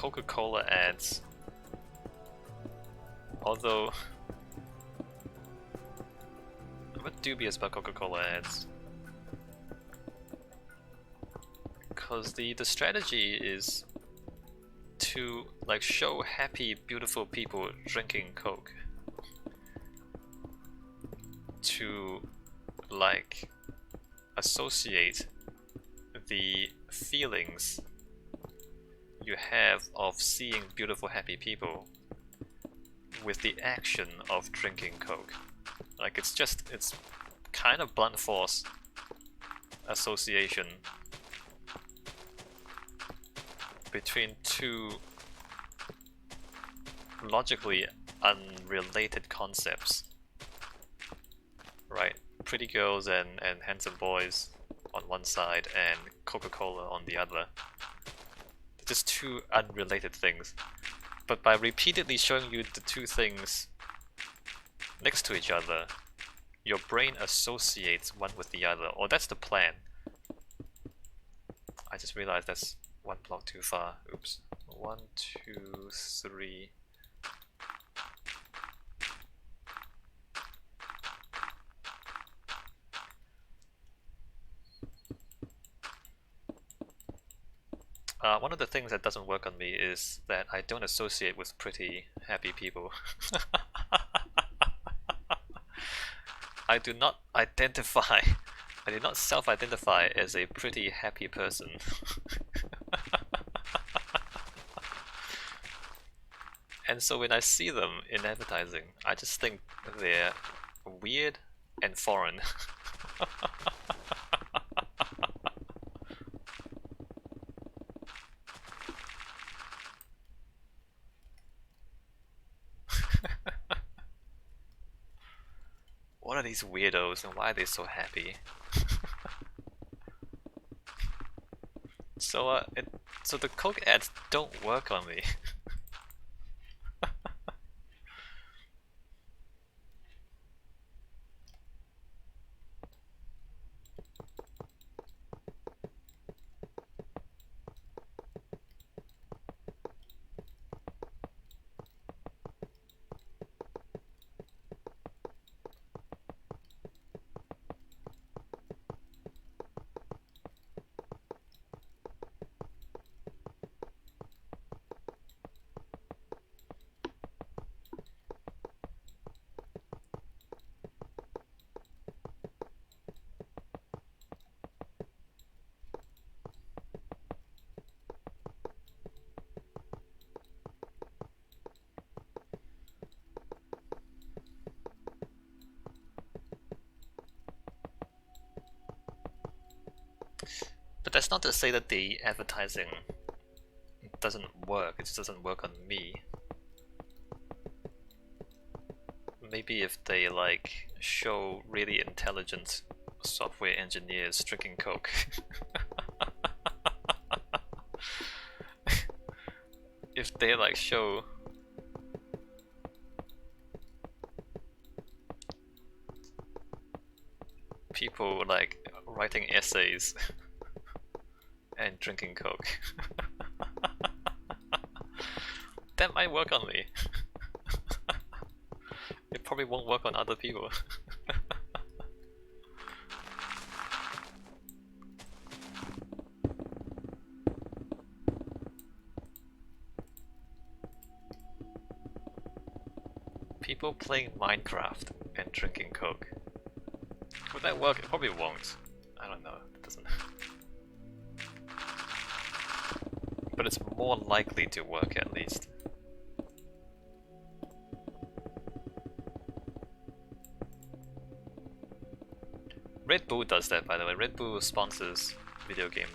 Coca-Cola ads. Although I'm a bit dubious about Coca-Cola ads. Because the strategy is to like show happy, beautiful people drinking Coke. To like associate the feelings you have of seeing beautiful, happy people with the action of drinking Coke. Like it's kind of blunt force association between two logically unrelated concepts, right? Pretty girls and handsome boys on one side and Coca-Cola on the other. They're just two unrelated things. But by repeatedly showing you the two things next to each other, your brain associates one with the other, or that's the plan. I just realized that's one block too far. Oops. 1, 2, 3. One of the things that doesn't work on me is that I don't associate with pretty, happy people. I do not identify, I do not self-identify as a pretty, happy person. And so when I see them in advertising, I just think they're weird and foreign. What are these weirdos and why are they so happy? So so the Coke ads don't work on me. But that's not to say that the advertising doesn't work, it just doesn't work on me. Maybe if they like show really intelligent software engineers drinking Coke. If they like show people like writing essays and drinking Coke. That might work on me. It probably won't work on other people. People playing Minecraft and drinking Coke. Would that work? It probably won't. I don't know. It doesn't. But it's more likely to work at least. Red Bull does that, by the way. Red Bull sponsors video game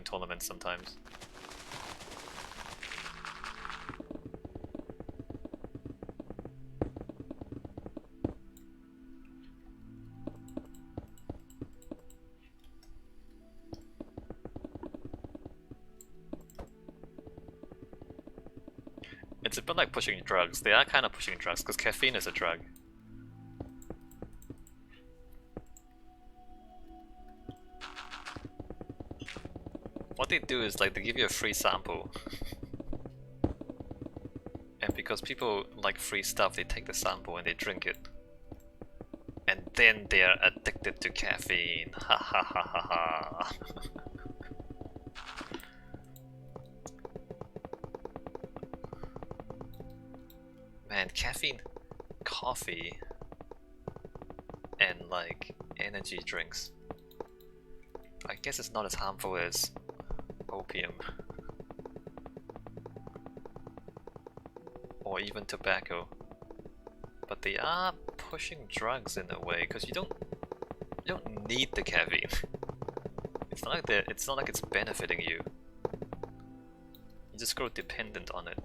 tournaments sometimes. It's a bit like pushing drugs. They are kind of pushing drugs because caffeine is a drug. What they do is like they give you a free sample. And because people like free stuff, they take the sample and they drink it. And then they are addicted to caffeine. Ha ha ha ha ha. Man, caffeine, coffee, and like energy drinks. I guess it's not as harmful as opium. Or even tobacco. But they are pushing drugs in a way, because you don't need the caffeine. It's not like it's benefiting you. You just grow dependent on it.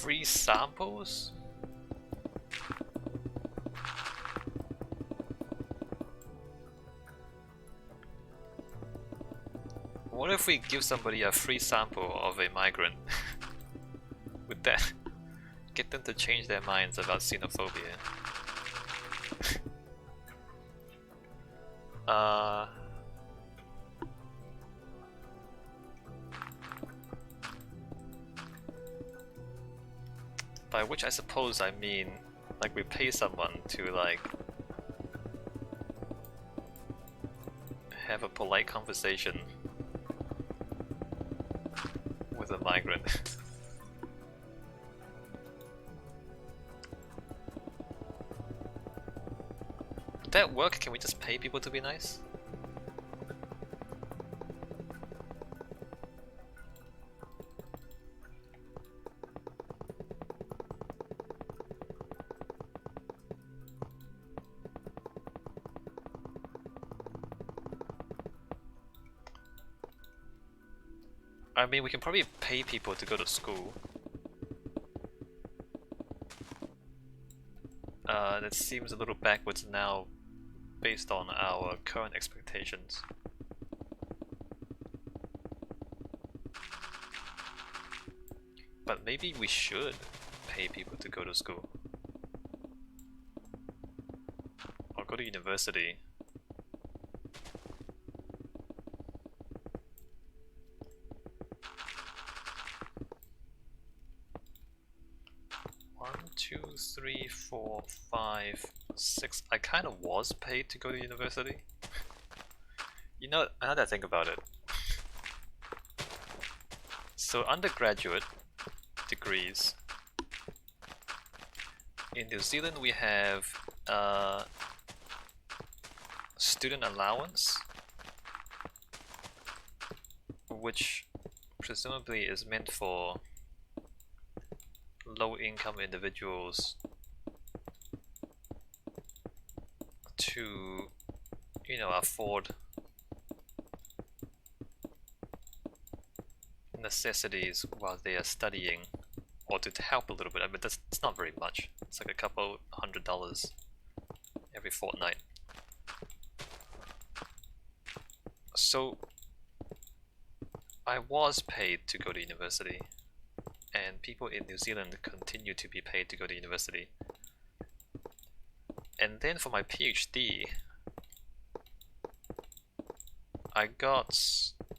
Free samples? What if we give somebody a free sample of a migrant? Would that get them to change their minds about xenophobia? By which I suppose I mean, like, we pay someone to, like, have a polite conversation with a migrant. Would that work? Can we just pay people to be nice? I mean, we can probably pay people to go to school. That seems a little backwards now, based on our current expectations. But maybe we should pay people to go to school. Or go to university. Two, three, 4, 5, 6. I kind of was paid to go to university. You know, now that I think about it. So undergraduate degrees. In New Zealand we have student allowance, which presumably is meant for low-income individuals to, you know, afford necessities while they are studying, or to help a little bit. I mean, it's not very much. It's like a couple $100 every fortnight. So I was paid to go to university, and people in New Zealand continue to be paid to go to university. And then for my PhD, I got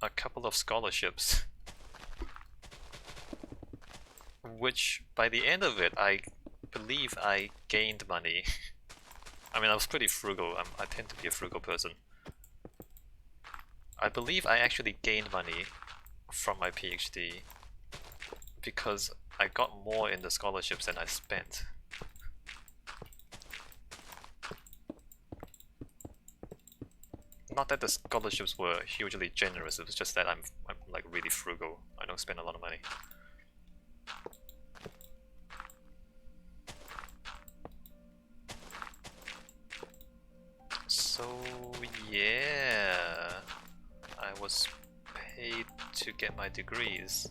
a couple of scholarships, which by the end of it, I believe I gained money. I mean, I was pretty frugal. I tend to be a frugal person. I believe I actually gained money from my PhD because I got more in the scholarships than I spent. Not that the scholarships were hugely generous, it was just that I'm like really frugal. I don't spend a lot of money. get my degrees.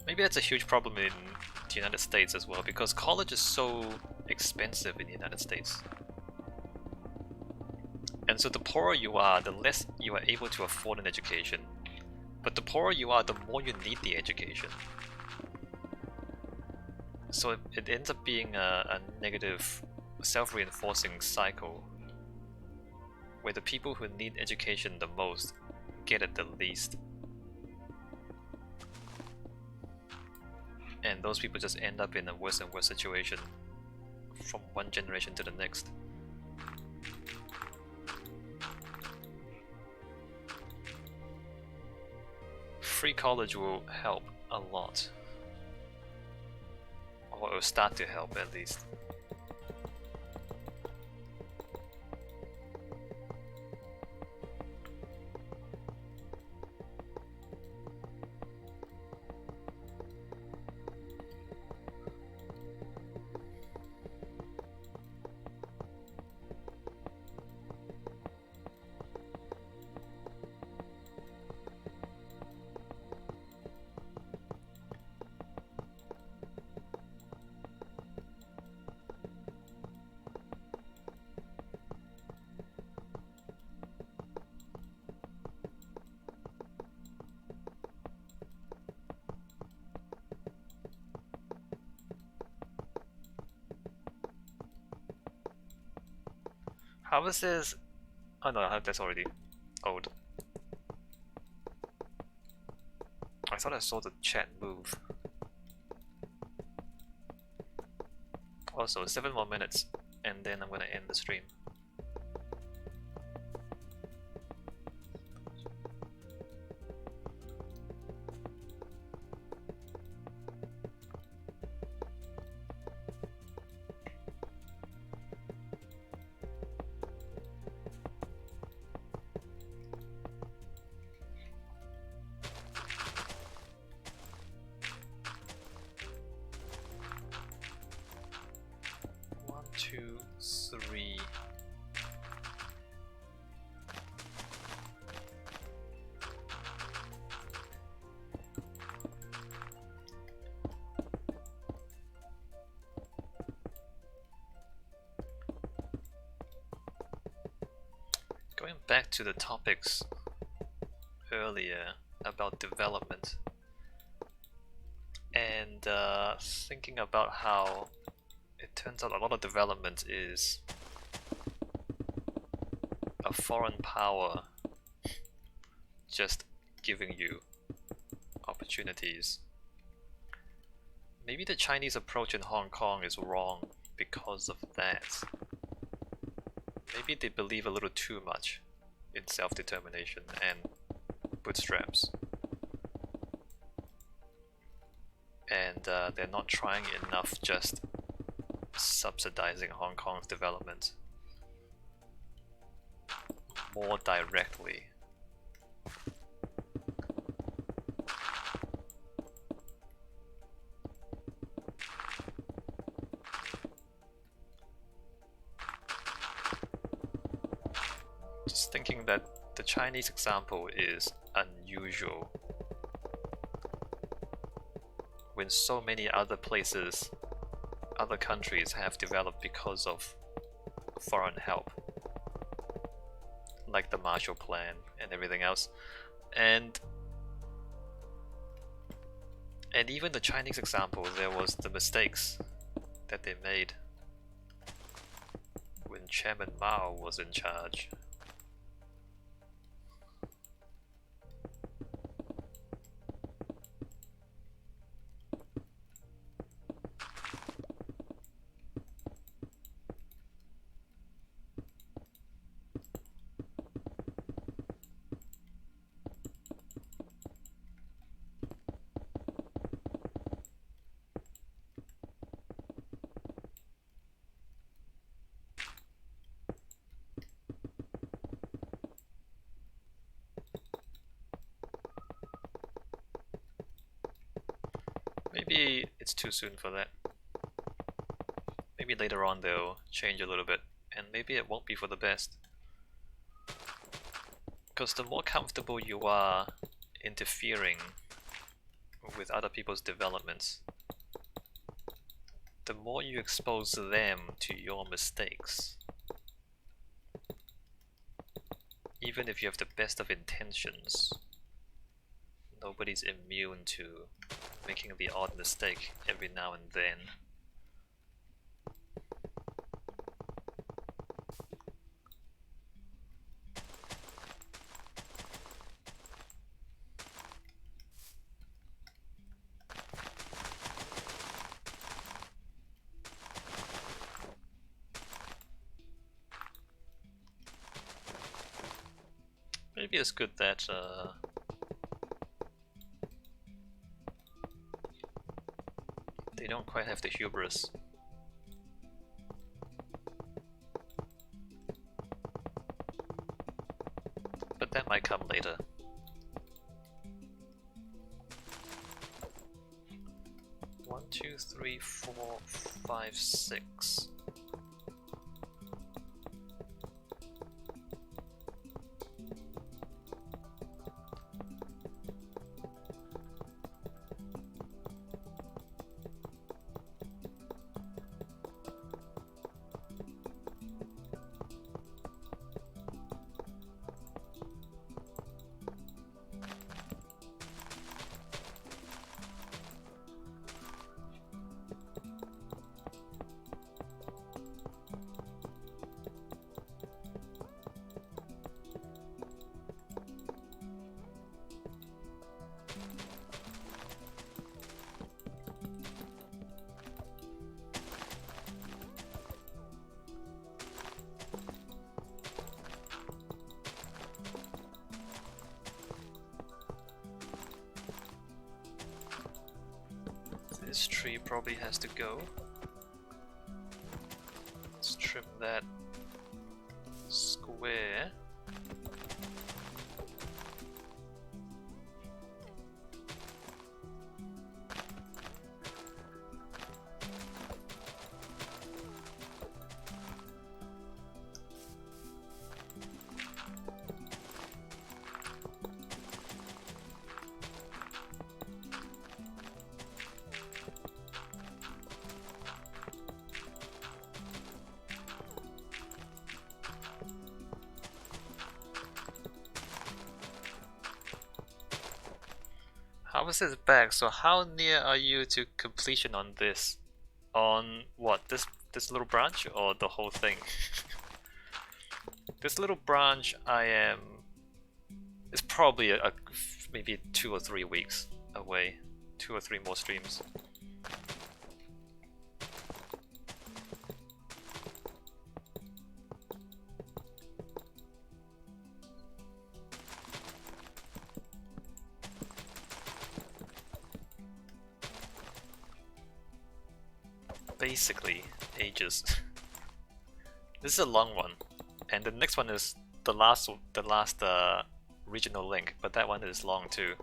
Maybe that's a huge problem in the United States as well, because college is so expensive in the United States. And so the poorer you are, the less you are able to afford an education. But the poorer you are, the more you need the education. So it ends up being a negative, self-reinforcing cycle, where the people who need education the most get it the least. And those people just end up in a worse and worse situation from one generation to the next. Free college will help a lot. Or it will start to help at least. How is this? Oh no, that's already old. I thought I saw the chat move. Also, 7 more minutes, and then I'm gonna end the stream. Going back to the topics earlier about development, and thinking about how it turns out a lot of development is a foreign power just giving you opportunities. Maybe the Chinese approach in Hong Kong is wrong because of that. Maybe they believe a little too much in self-determination and bootstraps. And they're not trying enough just subsidizing Hong Kong's development more directly. Just thinking that the Chinese example is unusual when so many other places, other countries have developed because of foreign help, like the Marshall Plan and everything else. And even the Chinese example, there was the mistakes that they made when Chairman Mao was in charge. maybe it's too soon for that. Maybe later on they'll change a little bit, and maybe it won't be for the best. Because the more comfortable you are interfering with other people's developments, the more you expose them to your mistakes. Even if you have the best of intentions, nobody's immune to making the odd mistake every now and then. Maybe it's good that they don't quite have the hubris. But that might come later. One, two, three, 4, 5, 6. This tree probably has to go. Let's trim that square. How is this back? So how near are you to completion on this? On what? This little branch or the whole thing? This little branch I am... It's probably maybe 2 or 3 weeks away. 2 or 3 more streams. Basically, ages. This is a long one, and the next one is the last regional link, but that one is long too.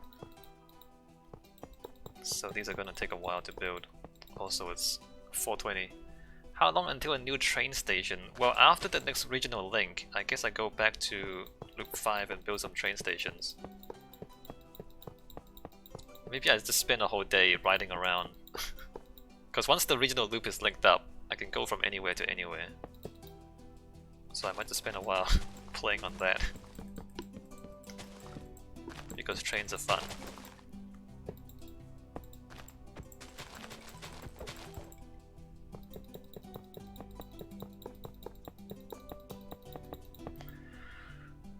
So these are gonna take a while to build. Also, it's 420. How long until a new train station? Well, after the next regional link, I guess I go back to Loop 5 and build some train stations. Maybe I just spend a whole day riding around. Because once the regional loop is linked up, I can go from anywhere to anywhere. So I might just spend a while playing on that. Because trains are fun.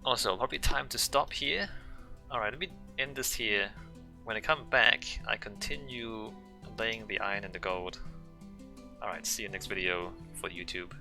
Also, probably time to stop here. Alright, let me end this here. When I come back, I continue laying the iron and the gold. Alright, see you next video for YouTube.